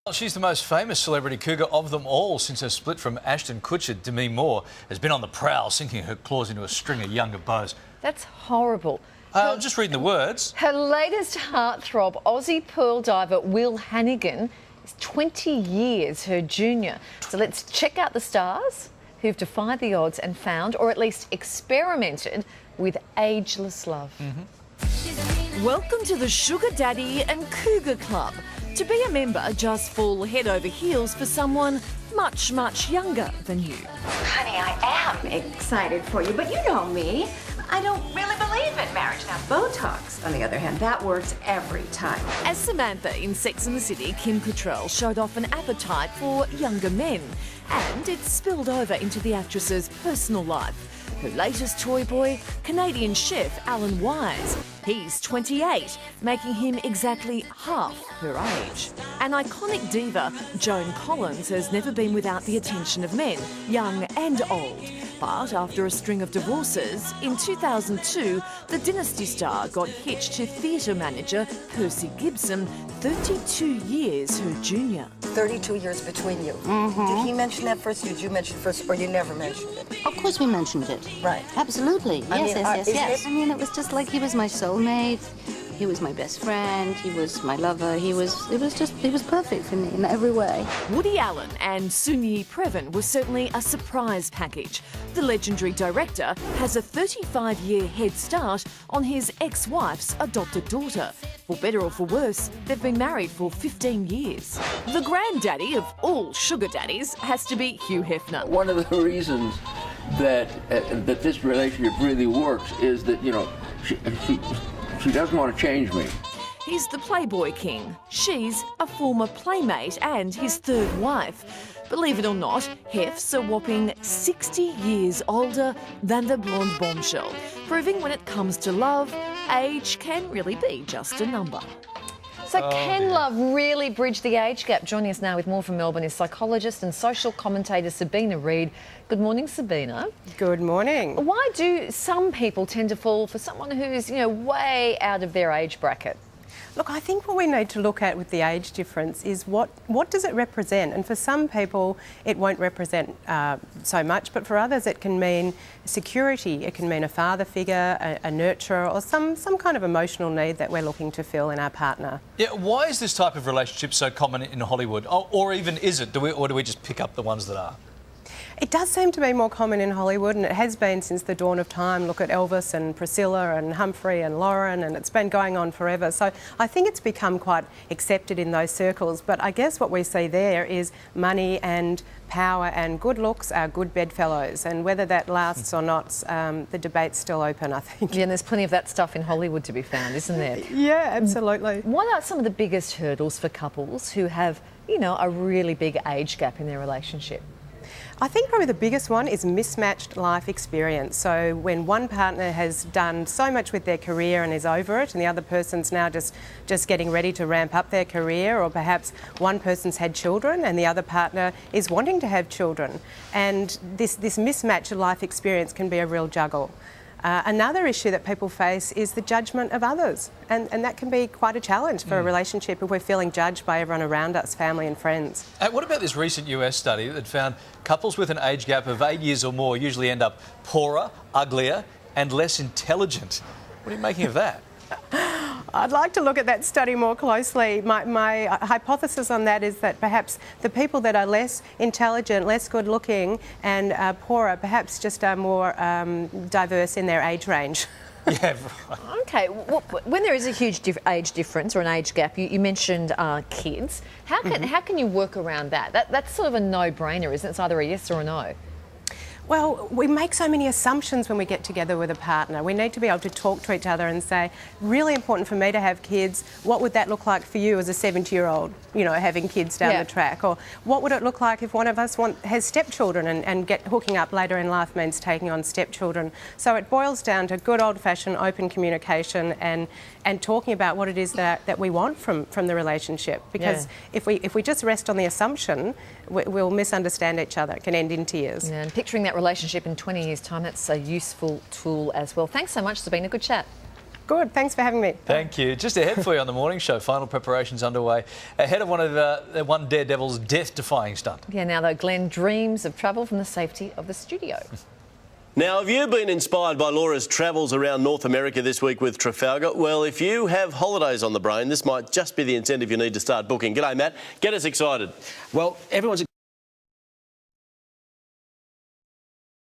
Well, she's the most famous celebrity cougar of them all. Since her split from Ashton Kutcher, Demi Moore has been on the prowl, sinking her claws into a string of younger beaus. That's horrible. I'm just reading the words. Her latest heartthrob, Aussie pearl diver Will Hannigan, is 20 years her junior. So let's check out the stars who've defied the odds and found, or at least experimented, with ageless love. Welcome to the Sugar Daddy and Cougar Club. To be a member, just fall head over heels for someone much, much younger than you. Honey, I am excited for you, but you know me. I don't really believe in marriage. Now, Botox, on the other hand, that works every time. As Samantha in Sex and the City, Kim Cattrall showed off an appetite for younger men, and it spilled over into the actress's personal life. Her latest toy boy, Canadian chef Alan Wise. He's 28, making him exactly half her age. An iconic diva, Joan Collins, has never been without the attention of men, young and old. But after a string of divorces, in 2002, the Dynasty star got hitched to theatre manager Percy Gibson, 32 years her junior. 32 years between you. Did he mention that first? Did you mention it first, or you never mentioned it? Of course we mentioned it. Right. Absolutely. Yes, yes. it- I mean, it was just like he was my soulmate. He was my best friend. He was my lover. He was perfect for me in every way. Woody Allen and Soon-Yi Previn was certainly a surprise package. The legendary director has a 35-year head start on his ex-wife's adopted daughter. For better or for worse, they've been married for 15 years. The granddaddy of all sugar daddies has to be Hugh Hefner. One of the reasons that this relationship really works is that, you know, she doesn't want to change me. He's the Playboy King. She's a former playmate and his third wife. Believe it or not, Hef's a whopping 60 years older than the blonde bombshell, proving when it comes to love, age can really be just a number. So can love really bridge the age gap? Joining us now with more from Melbourne is psychologist and social commentator Sabina Reid. Good morning, Sabina. Good morning. Why do some people tend to fall for someone who's, way out of their age bracket? Look, I think what we need to look at with the age difference is what does it represent? And for some people, it won't represent so much, but for others, it can mean security. It can mean a father figure, a nurturer, or some kind of emotional need that we're looking to fill in our partner. Yeah, why is this type of relationship so common in Hollywood? Or even is it? Or do we just pick up the ones that are? It does seem to be more common in Hollywood, and it has been since the dawn of time. Look at Elvis and Priscilla and Humphrey and Lauren, and it's been going on forever. So I think it's become quite accepted in those circles. But I guess what we see there is money and power and good looks are good bedfellows, and whether that lasts or not, the debate's still open, I think. Yeah, and there's plenty of that stuff in Hollywood to be found, isn't there? Yeah, absolutely. What are some of the biggest hurdles for couples who have, a really big age gap in their relationship? I think probably the biggest one is mismatched life experience. So when one partner has done so much with their career and is over it, and the other person's now just getting ready to ramp up their career, or perhaps one person's had children and the other partner is wanting to have children. And this mismatched life experience can be a real juggle. Another issue that people face is the judgment of others, and that can be quite a challenge for a relationship if we're feeling judged by everyone around us, family and friends. What about this recent US study that found couples with an age gap of 8 years or more usually end up poorer, uglier and less intelligent? What are you making of that? I'd like to look at that study more closely. My hypothesis on that is that perhaps the people that are less intelligent, less good looking and poorer perhaps just are more diverse in their age range. Yeah, right. Okay, well, when there is a huge age difference or an age gap, you mentioned kids. How can you work around that? That's sort of a no-brainer, isn't it? It's either a yes or a no. Well, we make so many assumptions when we get together with a partner. We need to be able to talk to each other and say, really important for me to have kids. What would that look like for you as a 70-year-old, having kids down the track? Or what would it look like if one of us has stepchildren and hooking up later in life means taking on stepchildren? So it boils down to good old-fashioned open communication and talking about what it is that we want from the relationship. Because if we just rest on the assumption, we'll misunderstand each other. It can end in tears. Yeah, and picturing that relationship in 20 years' time, that's a useful tool as well. Thanks so much, Sabina. Good chat. Good, thanks for having me. Thank you. Just ahead for you on the morning show, final preparations underway ahead of one Daredevil's death-defying stunt. Yeah, now though, Glenn dreams of travel from the safety of the studio. Now, have you been inspired by Laura's travels around North America this week with Trafalgar? Well, if you have holidays on the brain, this might just be the incentive you need to start booking. G'day, Matt. Get us excited. Well, everyone's